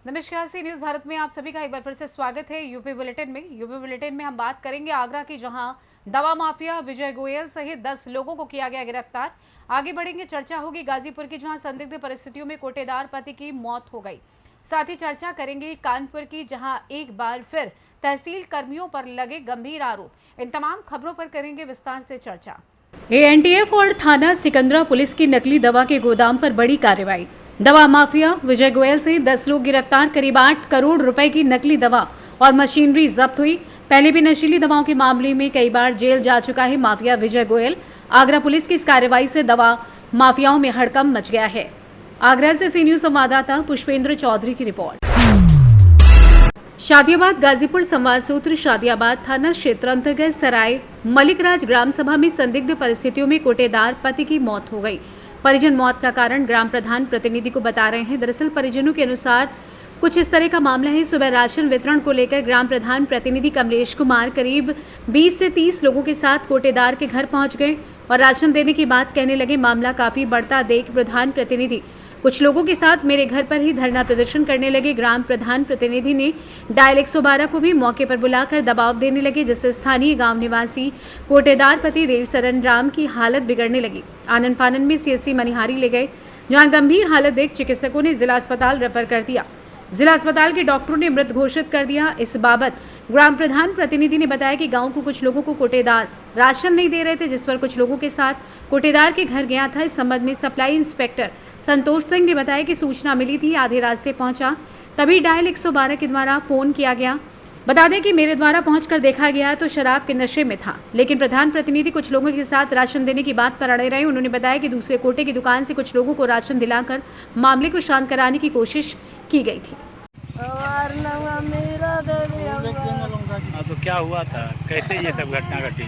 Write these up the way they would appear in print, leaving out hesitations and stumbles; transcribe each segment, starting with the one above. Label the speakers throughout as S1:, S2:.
S1: नमस्कार, सी न्यूज़ भारत में आप सभी का एक बार फिर से स्वागत है। यूपी बुलेटिन में हम बात करेंगे आगरा की, जहां दवा माफिया विजय गोयल सहित 10 लोगों को किया गया गिरफ्तार। आगे बढ़ेंगे, चर्चा होगी गाजीपुर की, जहां संदिग्ध परिस्थितियों में कोटेदार पति की मौत हो गई। साथ ही चर्चा करेंगे कानपुर की, जहां एक बार फिर तहसील कर्मियों पर लगे गंभीर आरोप। इन तमाम खबरों पर करेंगे विस्तार से चर्चा। एएनटीएफ और थाना सिकंदरा पुलिस की नकली दवा के गोदाम पर बड़ी कार्रवाई। दवा माफिया विजय गोयल सहित 10 लोग गिरफ्तार। करीब 8 करोड़ रुपए की नकली दवा और मशीनरी जब्त हुई। पहले भी नशीली दवाओं के मामले में कई बार जेल जा चुका है माफिया विजय गोयल। आगरा पुलिस की इस कार्रवाई से दवा माफियाओं में हड़कंप मच गया है। आगरा से सी न्यूज़ संवाददाता पुष्पेंद्र चौधरी की रिपोर्ट। शादियाबाद गाजीपुर संवाद सूत्र शादियाबाद थाना क्षेत्र अंतर्गत सराय मलिकराज ग्राम सभा में संदिग्ध परिस्थितियों में कोटेदार पति की मौत हो गई। परिजन मौत का कारण ग्राम प्रधान प्रतिनिधि को बता रहे हैं। दरअसल परिजनों के अनुसार कुछ इस तरह का मामला है। सुबह राशन वितरण को लेकर ग्राम प्रधान प्रतिनिधि कमलेश कुमार करीब 20 से 30 लोगों के साथ कोटेदार के घर पहुंच गए और राशन देने की बात कहने लगे। मामला काफी बढ़ता देख प्रधान प्रतिनिधि कुछ लोगों के साथ मेरे घर पर ही धरना प्रदर्शन करने लगे। ग्राम प्रधान प्रतिनिधि ने डायल 112 को भी मौके पर बुलाकर दबाव देने लगे, जिससे स्थानीय गांव निवासी कोटेदार पति देवसरन राम की हालत बिगड़ने लगी। आनन फानन में सीएससी मनिहारी ले गए, जहां गंभीर हालत देख चिकित्सकों ने जिला अस्पताल रेफर कर दिया। जिला अस्पताल के डॉक्टरों ने मृत घोषित कर दिया। इस बाबत ग्राम प्रधान प्रतिनिधि ने बताया कि गांव को कुछ लोगों को कोटेदार राशन नहीं दे रहे थे, जिस पर कुछ लोगों के साथ कोटेदार के घर गया था। इस संबंध में सप्लाई इंस्पेक्टर संतोष सिंह ने बताया कि सूचना मिली थी, आधे रास्ते पहुंचा, तभी डायल 112 के द्वारा फोन किया गया। बता दें कि मेरे द्वारा पहुंचकर देखा गया तो शराब के नशे में था, लेकिन प्रधान प्रतिनिधि कुछ लोगों के साथ राशन देने की बात पर अड़े रहे। उन्होंने बताया कि दूसरे कोटे की दुकान से कुछ लोगों को राशन दिलाकर मामले को शांत कराने की कोशिश की गई थी।
S2: तो क्या हुआ था, कैसे ये सब घटना घटी?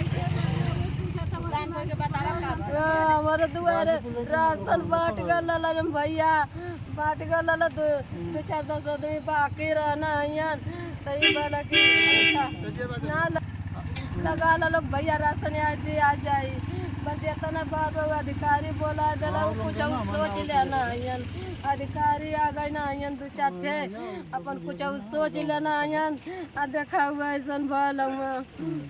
S3: हमारे दुआरे राशन बांट गल भैया, बांट गल दो चार 10 आदमी बाकी रहना लगा लोग भैया राशन आ जाए, बस इतना बात होगा। अधिकारी बोला कुछ सोच लेना, अधिकारी आ गए ना 2-4 ठे अपन कुछ सोच लेना। देखा हुआ ऐसा भल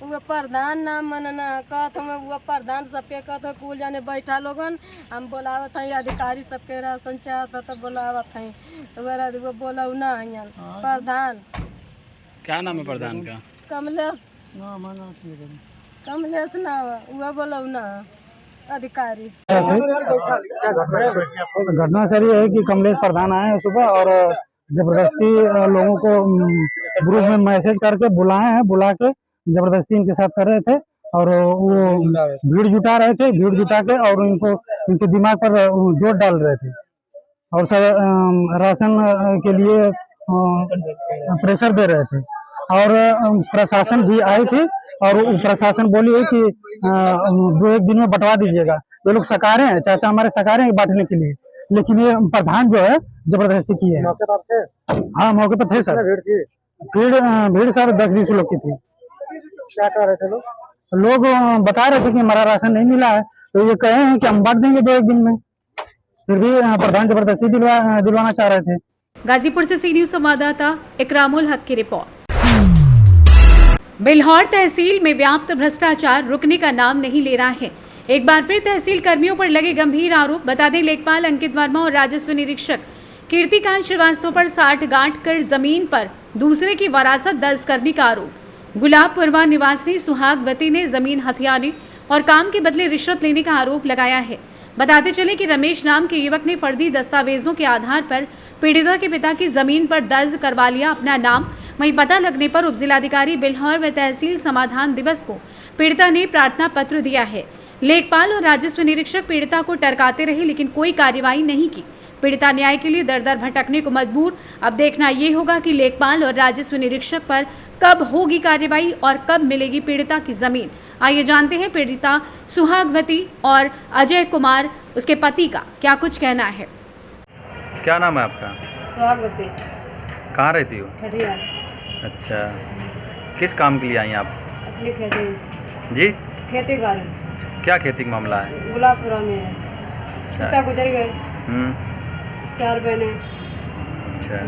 S3: वो प्रधान ना मनना कहत हम वो प्रधान सबके कहते कुल जाने बैठा लोगन हम बोलावत हैं। अधिकारी सबके राशन चाहता तो बोलावत हैं, वो बोला ना प्रधान।
S2: क्या नाम है प्रधान का?
S3: कमलेश ना वो बोला ना अधिकारी।
S4: घटना सर ये है कि कमलेश प्रधान आए हैं सुबह और जबरदस्ती लोगों को ग्रुप में मैसेज करके बुलाए हैं, बुला के जबरदस्ती इनके साथ कर रहे थे और वो भीड़ जुटा रहे थे। भीड़ जुटा के और इनके दिमाग पर जोर डाल रहे थे और सब राशन के लिए प्रेशर दे रहे थे। और प्रशासन भी आई थी और प्रशासन बोली है कि 2-1 दिन में बंटवा दीजिएगा। ये लोग सकारे हैं, चाचा हमारे सकारे हैं बांटने के लिए, लेकिन ये प्रधान जो है जबरदस्ती की है। मौके पर थे? हाँ मौके पर थे सर। भीड़ सर 10-20 लोग की थी। क्या कर रहे थे लोग? बता रहे थे कि हमारा राशन नहीं मिला है, तो ये कहे हैं कि हम बांट देंगे 2-1 दिन में। फिर भी प्रधान जबरदस्ती दिलवाना चाह रहे थे।
S1: गाजीपुर से सी न्यूज़ संवाददाता इकरामुल हक की रिपोर्ट। बिल्हौर तहसील में व्याप्त भ्रष्टाचार रुकने का नाम नहीं ले रहा है। एक बार फिर तहसील कर्मियों पर लगे गंभीर आरोप। बता दें लेखपाल अंकित वर्मा और राजस्व निरीक्षक कीर्तिकांत श्रीवास्तव पर 60 गांठ कर जमीन पर दूसरे की वरासत दर्ज करने का आरोप। गुलाबपुरवा निवासी सुहागवती ने जमीन हथियाने और काम के बदले रिश्वत लेने का आरोप लगाया है। बताते चले कि रमेश नाम के युवक ने फर्जी दस्तावेजों के आधार पर पीड़िता के पिता की जमीन पर दर्ज करवा लिया अपना नाम। वहीं पता लगने पर उपजिलाधिकारी बिल्हौर व तहसील समाधान दिवस को पीड़िता ने प्रार्थना पत्र दिया है। लेखपाल और राजस्व निरीक्षक पीड़िता को टरकाते रहे, लेकिन कोई कार्रवाई नहीं की। पीड़िता न्याय के लिए दर दर भटकने को मजबूर। अब देखना ये होगा कि लेखपाल और राजस्व निरीक्षक पर कब होगी कार्रवाई और कब मिलेगी पीड़िता की जमीन। आइए जानते हैं पीड़िता सुहागवती और अजय कुमार उसके पति का क्या कुछ कहना है।
S2: क्या नाम है आपका?
S3: सुहागवती।
S2: कहाँ रहती हो?
S3: खटिया।
S2: अच्छा, किस काम के लिए आई आप?
S3: अपनी खेती
S5: जी
S3: खेती कर
S5: क्या खेती का मामला है?
S3: गुलाबपुरा में है।
S5: अच्छा।
S3: पिता गुजर गए,
S5: हम्म,
S3: 4 बहनें।
S5: अच्छा।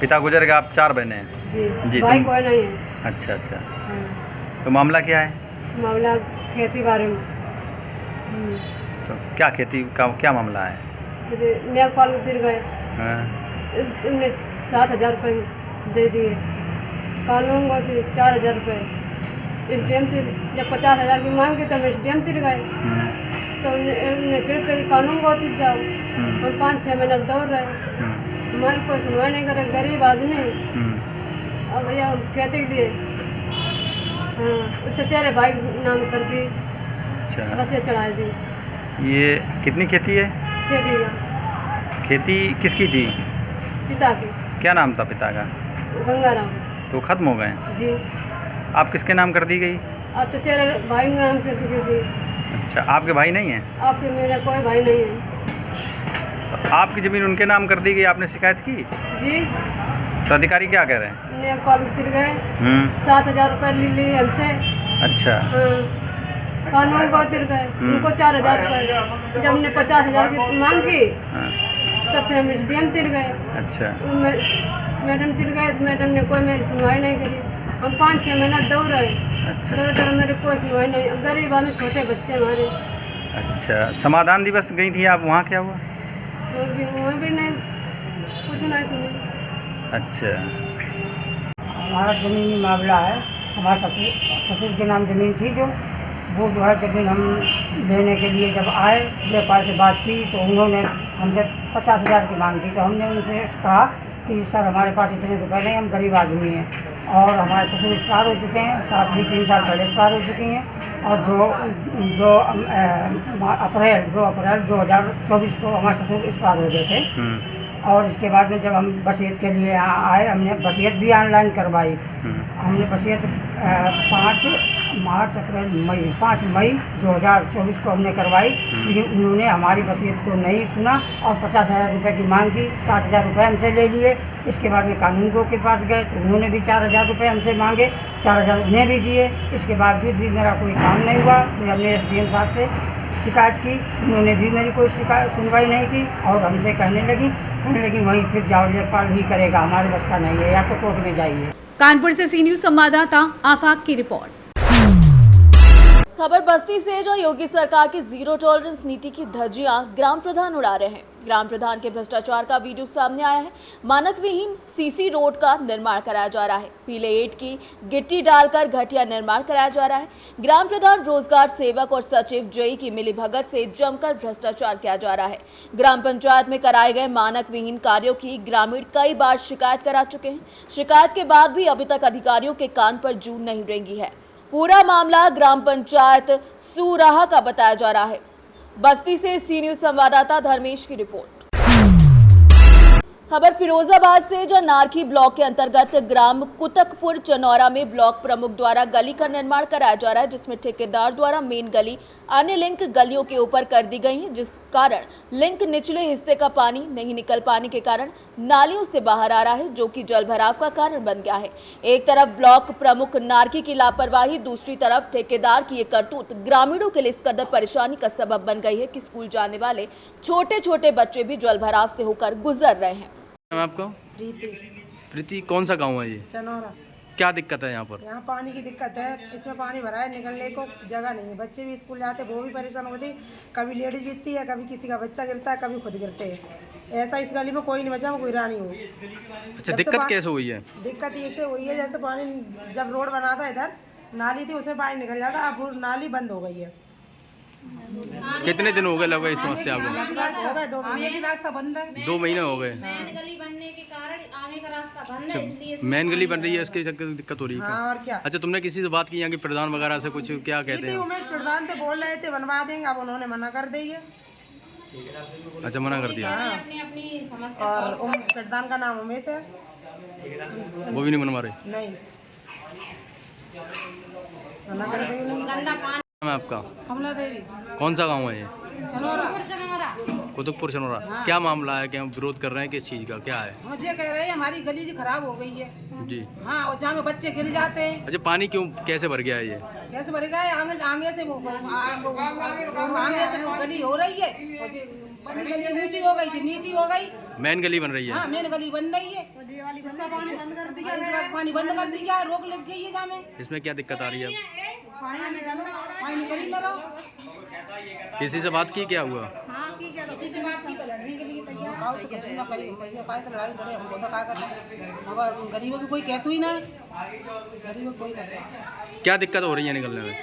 S5: पिता गुजर गए, आप 4 बहनें हैं?
S3: जी,
S5: जी,
S3: भाई
S5: तुम-
S3: कोई नहीं है।
S5: अच्छा अच्छा।
S3: हाँ।
S5: तो मामला क्या है?
S3: मामला खेती बारे में।
S5: तो क्या खेती का क्या मामला है?
S3: नेपाल गिर गए,
S5: हाँ,
S3: उनने 7,000 रुपये दे दिए। कानून को 4,000 रुपये। SDM जब 50,000 की मांग की तो हम SDM तिर गए, तो उन्हें फिर कहीं कानून को जाओ। हम 5-6 महीने दौड़ रहे, हमारी कोई सुनवाई नहीं करे। गरीब आदमी, अब भैया खेती के लिए हाँ चचेरे भाई नाम कर दी,
S5: अच्छा।
S3: बस ये चढ़ा दी।
S5: ये कितनी खेती है?
S3: 6 बीघा
S5: खेती किसकी थी?
S3: पिता की,
S5: क्या नाम था पिता का?
S3: गंगाराम
S5: तो खत्म हो गए?
S3: जी।
S5: आप किसके नाम कर दी गई?
S3: अब चचेरे भाई नाम कर दी थी।
S5: अच्छा, आपके भाई नहीं हैं?
S3: आपके मेरा कोई भाई नहीं है।
S5: तो आपकी ज़मीन उनके नाम कर दी गई, आपने शिकायत की?
S3: जी,
S5: तो अधिकारी क्या कह रहे हैं?
S3: ने कॉल तिर गए, 7,000 रुपये ले लिए हमसे।
S5: अच्छा।
S3: हाँ, कानून को तिर गए, उनको 4,000 रुपये। जब हमने 50,000 की मांग की
S5: हाँ,
S3: तब फिर हम SDM तिर गए।
S5: अच्छा।
S3: मैडम तिर गए तो मैडम ने कोई मेरी सुनवाई नहीं करी। हम 5-6 महीना दौड़ रहे,
S5: अच्छा
S3: दौड़ मेरे कोई सुनवाई नहीं। गरीब आदमी, छोटे बच्चे हमारे,
S5: अच्छा। समाधान दिवस गई थी आप, वहाँ क्या हुआ?
S3: तो भी वहाँ भी नहीं, कुछ नहीं सुनी।
S5: अच्छा।
S6: हमारा ज़मीनी मामला है। हमारे ससुर के नाम ज़मीन थी, जो है ज़मीन हम लेने के लिए जब आए, व्यापार से बात की तो उन्होंने हमसे 50,000 की मांग की। तो हमने उनसे कहा कि सर हमारे पास इतने रुपए नहीं, हम गरीब आदमी हैं और हमारे ससुर एक्सपायर हो चुके हैं, सास भी 3 साल पहले एक्सपायर हो चुकी हैं और 2 अप्रैल 2024 को हमारे ससुर एक्सपायर हो गए थे। और इसके बाद में जब हम वसीयत के लिए यहाँ आए, हमने वसीयत भी ऑनलाइन करवाई। हमने वसीयत 5 मई 2024 को हमने करवाई, लेकिन उन्होंने हमारी वसीयत को नहीं सुना और 50,000 रुपये की मांग की। 7,000 रुपये हमसे ले लिए। इसके बाद में कानून को के पास गए तो उन्होंने भी 4,000 रुपये हमसे मांगे, 4,000 उन्हें भी दिए। इसके बावजूद भी मेरा कोई काम नहीं हुआ। फिर हमने SDM साहब से शिकायत की, उन्होंने भी मेरी कोई सुनवाई नहीं की और हमसे कहने लगी वहीं फिर जाओ, लेखपाल ही करेगा, हमारे बस का नहीं है, या तो कोर्ट में जाइए।
S1: कानपुर से सी न्यूज संवाददाता आफाक की रिपोर्ट।
S7: खबर बस्ती से, जो योगी सरकार की जीरो टॉलरेंस नीति की धज्जियां ग्राम प्रधान उड़ा रहे हैं। ग्राम प्रधान के भ्रष्टाचार का वीडियो सामने आया है। मानक विहीन सीसी रोड का निर्माण कराया जा रहा है। पीले ईंट की गिट्टी डालकर घटिया निर्माण कराया जा रहा है। ग्राम प्रधान, रोजगार सेवक और सचिव जेई की मिलीभगत से जमकर भ्रष्टाचार किया जा रहा है। ग्राम पंचायत में कराए गए मानक विहीन कार्यों की ग्रामीण कई बार शिकायत करा चुके हैं। शिकायत के बाद भी अभी तक अधिकारियों के कान पर जूं नहीं रेंगी है। पूरा मामला ग्राम पंचायत सूराहा का बताया जा रहा है। बस्ती से सी न्यूज संवाददाता धर्मेश की रिपोर्ट। खबर फिरोजाबाद से, जो नारखी ब्लॉक के अंतर्गत ग्राम कुतकपुर चनौरा में ब्लॉक प्रमुख द्वारा गली का निर्माण कराया जा रहा है, जिसमें ठेकेदार द्वारा मेन गली अन्य लिंक गलियों के ऊपर कर दी गई है, जिस कारण लिंक निचले हिस्से का पानी नहीं निकल पाने के कारण नालियों से बाहर आ रहा है, जो कि जल भराव का कारण बन गया है। एक तरफ ब्लॉक प्रमुख नारखी की लापरवाही, दूसरी तरफ ठेकेदार की ये करतूत ग्रामीणों के लिए इस कदर परेशानी का सबब बन गई है कि स्कूल जाने वाले छोटे छोटे बच्चे भी जल भराव से होकर गुजर रहे हैं।
S8: आपको प्रीति, कौन सा गांव है ये?
S6: चनौरा।
S8: क्या दिक्कत है यहाँ पर?
S6: यहाँ पानी की दिक्कत है, इसमें पानी भरा है, निकलने को जगह नहीं है। बच्चे भी स्कूल जाते हैं, वो भी परेशान होते हैं। कभी लेडीज गिरती है, कभी किसी का बच्चा गिरता है, कभी खुद गिरते हैं। ऐसा इस गली में कोई नहीं बचा, वो कोई रानी हो।
S8: अच्छा, दिक्कत कैसे हुई है?
S6: दिक्कत ऐसे हुई है, जैसे पानी जब रोड बना था, इधर नाली थी, उसमें पानी निकल जाता, अब वो नाली बंद हो गई है।
S8: कितने दिन हो गए लगा इस समस्या को?
S6: हो गए 2 महीने।
S3: रास्ता बंद है,
S8: 2 महीने हो गए।
S3: मेन गली बनने के कारण आगे का रास्ता बंद
S8: अच्छा,
S3: है, इसलिए
S8: मेन गली बन रही है, इसकी दिक्कत हो रही है क्या?
S6: हाँ, और क्या।
S8: अच्छा, तुमने किसी से बात की यहाँ की प्रधान वगैरह से? कुछ क्या कहते हैं?
S6: उमेश प्रधान थे, बोल रहे थे बनवा देंगे, अब उन्होंने मना कर दी है।
S8: अच्छा, मना कर दिया।
S3: अपनी अपनी समस्या
S6: और प्रधान का नाम उमेश है,
S8: वो भी नहीं बनवा रहे?
S6: नहीं मना कर दी उन्होंने।
S3: गंदा पानी।
S8: नाम है आपका?
S6: कमला देवी,
S8: कौन सा गाँव है ये?
S6: चनौरा।
S8: कुतुकपुर चनौरा। क्या मामला है कि हम विरोध कर रहे हैं, किस चीज़ का क्या है?
S6: मुझे कह रहे हैं हमारी गली जी खराब हो गई है,
S8: जी।
S9: हाँ, और जहाँ में बच्चे गिर जाते हैं।
S8: अच्छा, पानी क्यों कैसे भर गया है ये?
S9: कैसे भर गया है? आगे से वो गली हो रही है और गली ऊंची हो गई, नीची हो गई।
S8: मेन गली बन रही है।
S9: हाँ, मेन गली बन रही है। इसका पानी बंद कर दिया, पानी बंद कर दिया, रोक लग गई है। जामे
S8: इसमें क्या दिक्कत आ रही है?
S9: पानी निकल ही ना रहो।
S8: किसी से बात की, क्या हुआ?
S9: हाँ, की क्या किसी से बात की तो लड़ने के लिए तैयार। तो कुछ ना कहीं भैया काय तो लड़ाई लड़े, हमको तो क्या करना। अब गरीबों की कोई कहतु ही ना, गरीबों को कोई कहते।
S8: क्या दिक्कत हो रही है निकलने में?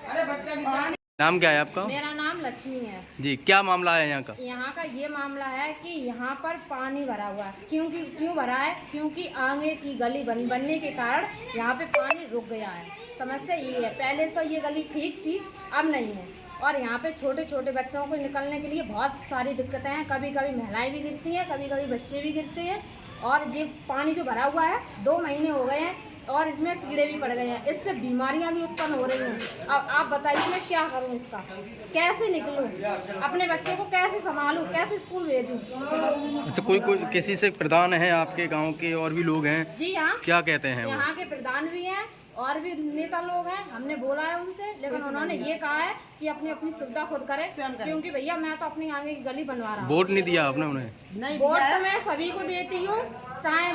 S9: अरे बच्चा
S8: नाम क्या है आपका?
S10: मेरा नाम लक्ष्मी है।
S8: जी, क्या मामला है यहाँ का?
S10: यहाँ का ये मामला है कि यहाँ पर पानी भरा हुआ है। क्यों भरा है? क्योंकि आगे की गली बनने के कारण यहाँ पे पानी रुक गया है। समस्या ये है, पहले तो ये गली ठीक थी, अब नहीं है। और यहाँ पे छोटे छोटे बच्चों को निकलने के लिए बहुत सारी दिक्कतें हैं। कभी कभी महिलाएं भी गिरती हैं, कभी कभी बच्चे भी गिरते हैं। और ये पानी जो भरा हुआ है 2 महीने हो गए हैं और इसमें कीड़े भी पड़ गए हैं। इससे बीमारियां भी उत्पन्न हो रही हैं। अब आप बताइए मैं क्या करूं इसका? कैसे निकलूं? अपने बच्चों को कैसे संभालूं? कैसे स्कूल भेजूं?
S8: अच्छा, कोई किसी से प्रधान है आपके गांव के और भी लोग हैं?
S10: जी हाँ,
S8: क्या कहते हैं वो?
S10: यहाँ के प्रधान भी हैं और भी नेता लोग हैं। हमने बोला है उनसे, लेकिन उन्होंने ये कहा है कि अपनी सुविधा खुद करें। क्योंकि भैया मैं तो अपनी आगे की गली बनवा रहा हूँ।
S8: वोट नहीं दिया आपने उन्हें?
S10: वोट तो मैं सभी को देती हूँ, चाहे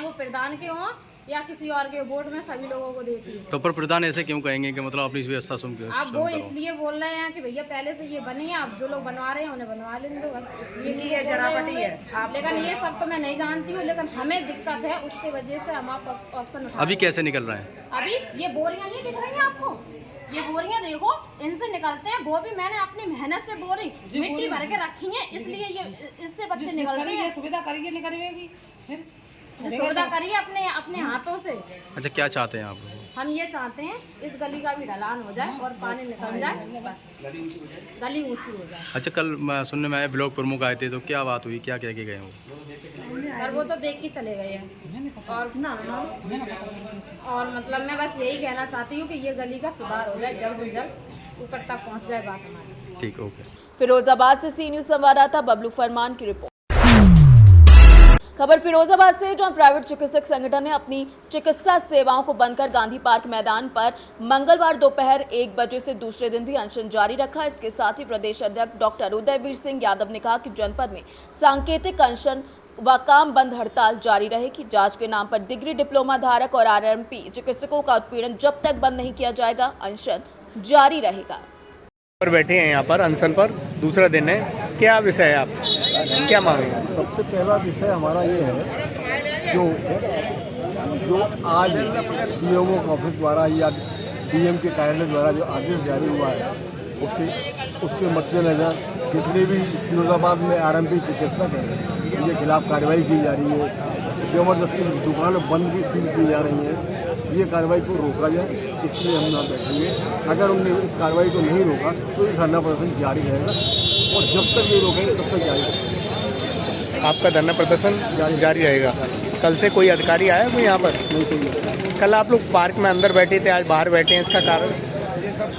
S10: वो प्रधान के हों या किसी और के। वोट में सभी लोगों को देती हूँ।
S8: तो पर प्रधान ऐसे क्यों कहेंगे कि मतलब अपनी व्यवस्था सुन के?
S10: अब वो इसलिए बोल रहे हैं कि भैया पहले से ये बनी है, अब जो लोग बनवा रहे हैं उन्हें बनवा लेने दो, बस इसलिए है। लेकिन ये सब तो मैं नहीं जानती हूँ, लेकिन हमें दिक्कत है, उसके वजह से हम आप ऑप्शन उठा।
S8: अभी कैसे निकल रहे हैं?
S10: अभी ये बोरियां नहीं दिख रही हैं आपको? ये बोरियां देखो, इनसे निकलते हैं। वो भी मैंने अपनी मेहनत से बोरी मिट्टी भर के रखी है, इसलिए ये इससे बच्चे निकल रहे हैं।
S9: सुविधा करिए, नहीं करेगी फिर
S10: सुविधा करिए अपने हाथों से।
S8: अच्छा, क्या चाहते हैं आप?
S10: हम ये चाहते हैं इस गली का भी ढलान हो जाए और पानी निकल जाए, बस गली ऊंची हो जाए।
S8: अच्छा, कल सुनने में आया ब्लॉक प्रमुख आए थे, तो क्या बात हुई, क्या कह के गए वो?
S10: सर वो तो देख के चले गए हैं। और मतलब मैं बस यही कहना चाहती हूँ कि ये गली का सुधार हो जाए, जल्द से जल्द ऊपर तक पहुँच जाए बात हमारी।
S8: ठीक, ओके।
S7: फिरोजाबाद से सी न्यूज़ संवाददाता बबलू फरमान की रिपोर्ट। खबर फिरोजाबाद से, जहां प्राइवेट चिकित्सक संगठन ने अपनी चिकित्सा सेवाओं को बंद कर गांधी पार्क मैदान पर मंगलवार दोपहर 1 बजे से दूसरे दिन भी अनशन जारी रखा। इसके साथ ही प्रदेश अध्यक्ष डॉक्टर उदयवीर सिंह यादव ने कहा कि जनपद में सांकेतिक अनशन व काम बंद हड़ताल जारी रहेगी। जांच के नाम पर डिग्री डिप्लोमा धारक और आरएमपी चिकित्सकों का उत्पीड़न जब तक बंद नहीं किया जाएगा, अनशन जारी रहेगा।
S2: पर बैठे हैं यहाँ पर अनशन पर, दूसरा दिन है। क्या विषय है, आप क्या मांगे?
S11: सबसे पहला विषय हमारा ये है, जो आज सीएमओ ऑफिस द्वारा या डीएम के कार्यालय द्वारा जो आदेश जारी हुआ है, उसके मद्देनजर जितने भी फिरोजाबाद में आरएमपी चिकित्सक हैं, उनके खिलाफ कार्रवाई की जा रही है। जबरदस्ती दुकानें बंद भी सील की जा रही हैं। ये कार्रवाई को रोका जाए, इसलिए हम यहाँ बैठेंगे। अगर उन्होंने इस कार्रवाई को नहीं रोका तो ये धरना प्रदर्शन जारी रहेगा और जब तक ये रोकेंगे तब तक जारी रहेगा।
S2: आपका धरना प्रदर्शन जारी रहेगा। कल से कोई अधिकारी आया कोई यहाँ पर?
S11: नहीं, कोई।
S2: कल आप लोग पार्क में अंदर बैठे थे, आज बाहर बैठे हैं, इसका कारण?
S11: ये सब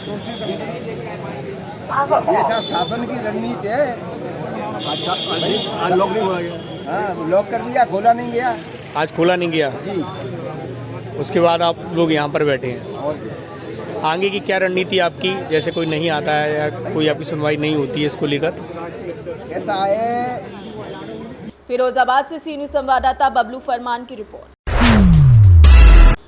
S11: शासन की रणनीति है। आज लॉक नहीं हुआ गया। हाँ, लॉक कर दिया, खोला नहीं गया।
S2: आज खोला नहीं गया
S11: जी।
S2: उसके बाद आप लोग यहाँ पर बैठे हैं।
S11: और
S2: आगे की क्या रणनीति आपकी? जैसे कोई नहीं आता है या कोई आपकी सुनवाई नहीं होती है इसको लेकर?
S11: ऐसा है।
S7: फिरोजाबाद से सी न्यूज़ संवाददाता बबलू फरमान की रिपोर्ट।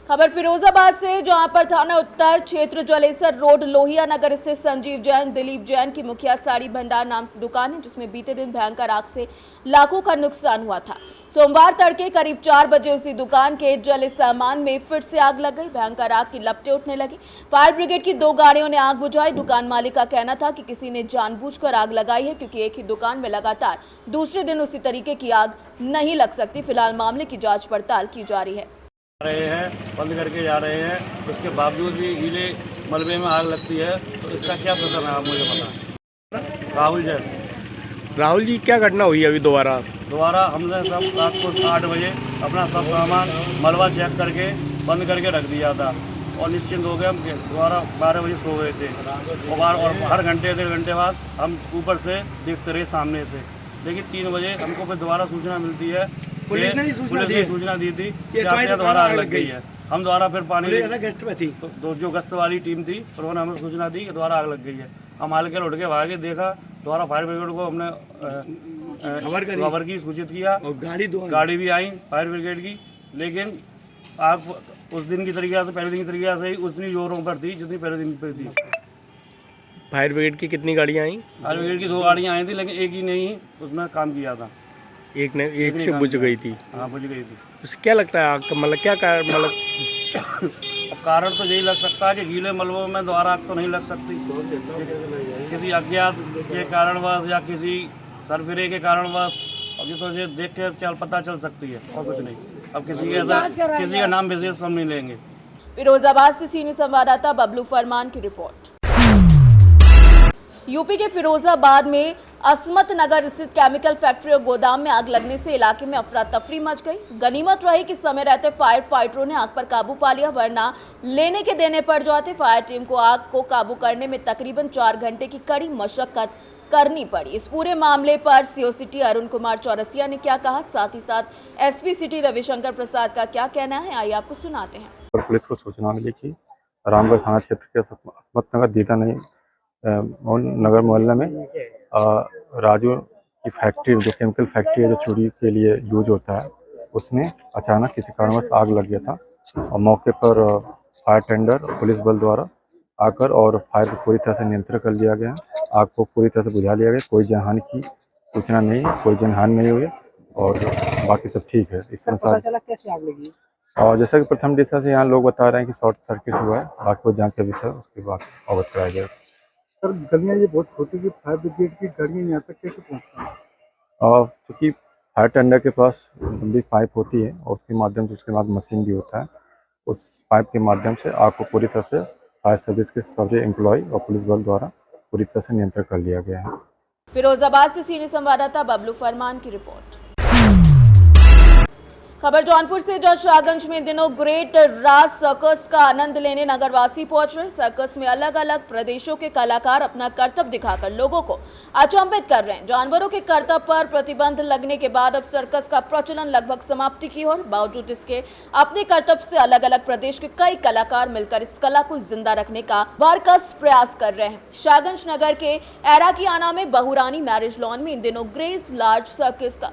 S7: खबर फिरोजाबाद से, जहां पर थाना उत्तर क्षेत्र जलेसर रोड लोहिया नगर स्थित संजीव जैन दिलीप जैन की मुखिया साड़ी भंडार नाम से दुकान है, जिसमें बीते दिन भयंकर आग से लाखों का नुकसान हुआ था। सोमवार तड़के करीब 4 बजे उसी दुकान के जले सामान में फिर से आग लग गई। भयंकर आग की लपटें उठने लगी। फायर ब्रिगेड की 2 गाड़ियों ने आग बुझाई। दुकान मालिक का कहना था कि किसी ने जानबूझकर आग लगाई है, क्योंकि एक ही दुकान में लगातार दूसरे दिन उसी तरीके की आग नहीं लग सकती। फिलहाल मामले की जाँच पड़ताल की जा रही है।
S12: रहे हैं, बंद करके जा रहे हैं, उसके बावजूद भी गीले मलबे में आग लगती है, तो इसका क्या प्रकरण है आप मुझे बताएं। राहुल जैन।
S2: राहुल जी, क्या घटना हुई अभी दोबारा?
S12: हमने सब रात को 8 बजे अपना सब सामान मलबा चेक करके बंद करके रख दिया था और निश्चिंत हो गए। हम दोबारा 12 बजे सो गए थे और हर घंटे 1.5 घंटे बाद हम ऊपर से देखते रहे सामने से, लेकिन 3 बजे हमको फिर दोबारा सूचना मिलती है पुलिस ने सूचना दी थी कि आपके द्वारा आग लग गई है। हम द्वारा फिर पानी
S6: गश्त में थी
S12: तो जो गश्त वाली टीम थी उन्होंने हमें सूचना दी कि द्वारा आग लग गई है। हम हल्के उठ के भागे, देखा द्वारा फायर ब्रिगेड को हमने खबर की, सूचित किया और गाड़ी भी आई फायर ब्रिगेड की। लेकिन आग उस दिन की तरीके से, पहले दिन की तरीके से ही उतनी जोरों पर थी जितनी पहले दिन पर थी।
S2: फायर ब्रिगेड की कितनी गाड़ियाँ आई?
S12: फायर ब्रिगेड की 2 गाड़ियाँ आई थी, लेकिन एक ही नहीं उसमें काम किया था।
S2: एक से बुझ गई थी।
S12: हाँ, बुझ गई थी।
S2: उससे क्या लगता है आग का मतलब क्या मतलब
S12: कारण तो यही लग सकता है कि गीले मलबों में द्वारा आग तो नहीं लग सकती, किसी अज्ञात के कारणवश या किसी सरफिरे के कारणवश। अब ये तो ये देख के पता चल सकती है और कुछ नहीं। अब किसी का नाम विशेष हम नहीं लेंगे।
S7: फिरोजाबाद से सीनियर संवाददाता बबलू फरमान की रिपोर्ट। यूपी के फिरोजाबाद में असमत नगर स्थित केमिकल फैक्ट्री और गोदाम में आग लगने से इलाके में अफरा तफरी मच गई। गनीमत रही कि समय रहते फायर फाइटरों ने आग पर काबू पा लिया, वरना लेने के देने पड़ जाते। फायर टीम को आग को काबू करने में तकरीबन 4 घंटे की कड़ी मशक्कत करनी पड़ी। इस पूरे मामले पर सीओ सिटी अरुण कुमार चौरसिया ने क्या कहा, साथ ही साथ एसपी सिटी रविशंकर प्रसाद का क्या कहना है, आइए आपको सुनाते हैं।
S13: पुलिस को सूचना मिली कि रामगढ़ थाना क्षेत्र के असमत नगर दीदा नगर मोहल्ले में राजू की फैक्ट्री, जो केमिकल फैक्ट्री है जो चूड़ी के लिए यूज होता है, उसमें अचानक किसी कारणवश आग लग गया था और मौके पर फायर टेंडर पुलिस बल द्वारा आकर और फायर को पूरी तरह से नियंत्रण कर लिया गया। आग को पूरी तरह से बुझा लिया गया। कोई जनहानि की सूचना नहीं, कोई जनहानि नहीं हुई और बाकी सब ठीक है। इस अनुसार
S6: कैसे आग लगी?
S13: और जैसा कि प्रथम दिशा से यहाँ लोग बता रहे हैं कि शॉर्ट सर्किट से हुआ है, बाकी वो जांच का विषय उसके बाद अवगत कराया जाएगा।
S11: सर, गलियाँ ये बहुत छोटी की फायर ब्रिगेड की गाड़ियाँ यहाँ तक कैसे पहुँचती हैं?
S13: और चूँकि फायर टेंडर के पास लंबी पाइप होती है और उसके माध्यम से उसके बाद मशीन भी होता है, उस पाइप के माध्यम से आग को पूरी तरह से फायर सर्विस के सभी एम्प्लॉय और पुलिस बल द्वारा पूरी तरह से नियंत्रण कर लिया गया है।
S7: फिरोजाबाद से सीनियर संवाददाता बबलू फरमान की रिपोर्ट। खबर जौनपुर से, जहां शाहगंज में दिनों ग्रेट राज सर्कस का आनंद लेने नगरवासी पहुंच रहे। सर्कस में अलग अलग प्रदेशों के कलाकार अपना करतब दिखाकर लोगों को अचंभित कर रहे हैं। जानवरों के करतब पर प्रतिबंध लगने के बाद अब सर्कस का प्रचलन लगभग समाप्ति की ओर। बावजूद इसके अपने करतब से अलग अलग प्रदेश के कई कलाकार मिलकर इस कला को जिंदा रखने का भरकस प्रयास कर रहे हैं। शाहगंज नगर के एराकियाना में बहुरानी मैरिज लॉन में इन दिनों ग्रेट लार्ज सर्कस का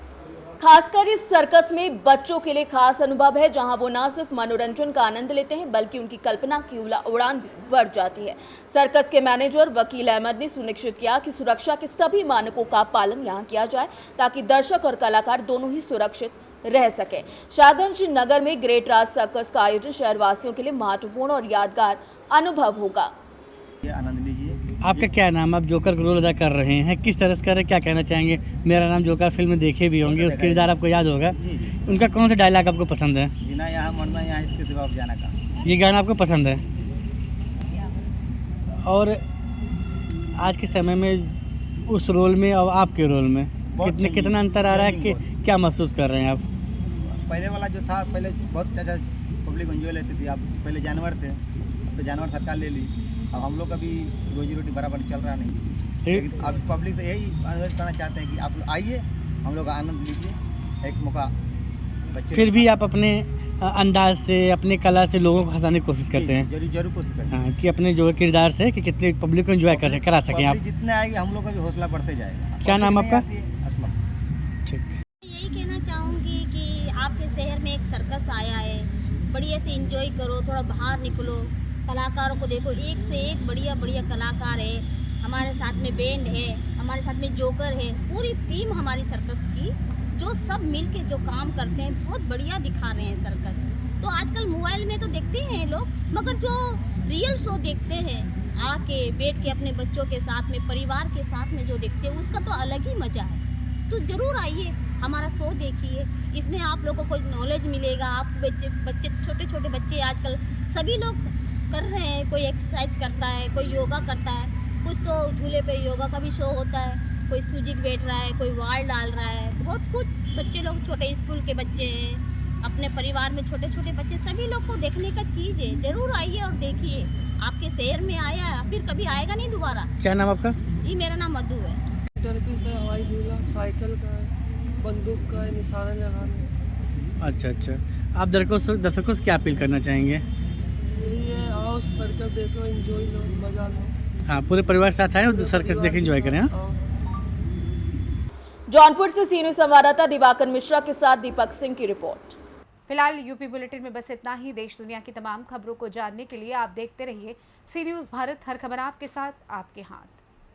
S7: खासकर इस सर्कस में बच्चों के लिए खास अनुभव है, जहां वो न सिर्फ मनोरंजन का आनंद लेते हैं बल्कि उनकी कल्पना की उड़ान भी बढ़ जाती है। सर्कस के मैनेजर वकील अहमद ने सुनिश्चित किया कि सुरक्षा के सभी मानकों का पालन यहां किया जाए ताकि दर्शक और कलाकार दोनों ही सुरक्षित रह सके। शाहगंज नगर में ग्रेट राज सर्कस का आयोजन शहरवासियों के लिए महत्वपूर्ण और यादगार अनुभव होगा।
S6: आनंद लीजिए।
S14: आपका क्या नाम? आप जोकर का रोल अदा कर रहे हैं, किस तरह से कर रहे हैं, क्या कहना चाहेंगे? मेरा नाम जोकर फिल्म में देखे भी होंगे, उसके किरदार आपको याद होगा। उनका कौन सा डायलॉग आपको पसंद है?
S6: जीना यहाँ मरना यहाँ, इसके सिवा जाना का।
S14: ये गाना आपको पसंद है? और आज के समय में उस रोल में और आपके रोल में कितना अंतर आ रहा है, कि क्या महसूस कर रहे हैं आप?
S6: पहले वाला जो था, पहले बहुत अच्छा पब्लिक एंजॉय लेती थी। आप पहले जानवर थे, अब तो जानवर सरकार ले ली। अब हम लोग का भी रोजी रोटी बराबर चल रहा नहीं, लेकिन अब पब्लिक से यही अनुरोध करना चाहते हैं कि आप लोग आइए, हम लोग का आनंद लीजिए। एक मौका बच्चे
S14: फिर भी आप अपने अंदाज से, अपने कला से लोगों को हंसाने की कोशिश करते हैं।
S6: जरूर कोशिश करते हैं।
S14: हाँ, कि अपने जो किरदार से कि कितने पब्लिक को एंजॉय करा सकें आप।
S6: जितने आएंगे हम लोग का भी हौसला बढ़ते जाएगा।
S14: क्या नाम आपका?
S6: ठीक।
S15: यही कहना चाहूँगी कि आपके शहर में एक सर्कस आया है, बढ़िया से एंजॉय करो, थोड़ा बाहर निकलो, कलाकारों को देखो, एक से एक बढ़िया बढ़िया कलाकार है। हमारे साथ में बैंड है, हमारे साथ में जोकर है, पूरी टीम हमारी सर्कस की, जो सब मिल के जो काम करते हैं, बहुत बढ़िया दिखा रहे हैं सर्कस। तो आजकल मोबाइल में तो देखते हैं लोग, मगर जो रियल शो देखते हैं, आके बैठ के अपने बच्चों के साथ में, परिवार के साथ में जो देखते हैं, उसका तो अलग ही मज़ा है। तो ज़रूर आइए, हमारा शो देखिए, इसमें आप लोगों को नॉलेज मिलेगा। आप बच्चे छोटे छोटे बच्चे आजकल सभी लोग कर रहे हैं, कोई एक्सरसाइज करता है, कोई योगा करता है, कुछ तो झूले पे योगा का भी शो होता है, कोई सूजी बैठ रहा है, कोई वाल डाल रहा है, बहुत कुछ। बच्चे लोग छोटे स्कूल के बच्चे हैं, अपने परिवार में छोटे छोटे बच्चे, सभी लोग को देखने का चीज़ है। ज़रूर आइए और देखिए। आपके शहर में आया, फिर कभी आएगा नहीं दोबारा।
S14: क्या नाम आपका?
S15: जी, मेरा नाम मधु है।
S9: हवाई झूला, साइकिल का है, बंदूक का है, निशाना लगाना।
S14: अच्छा अच्छा, आप दर्शकों से क्या अपील करना चाहेंगे?
S9: ये आओ सर्कस देखो, एंजॉय लो, मजा लो।
S14: हाँ, पूरे परिवार के साथ आए और सर्कस देखें, एंजॉय करें। हाँ?
S7: जौनपुर से सी न्यूज़ संवाददाता दिवाकर मिश्रा के साथ दीपक सिंह की रिपोर्ट।
S1: फिलहाल यूपी बुलेटिन में बस इतना ही। देश दुनिया की तमाम खबरों को जानने के लिए आप देखते रहिए सी न्यूज़ भारत। हर खबर आपके साथ, आपके हाथ।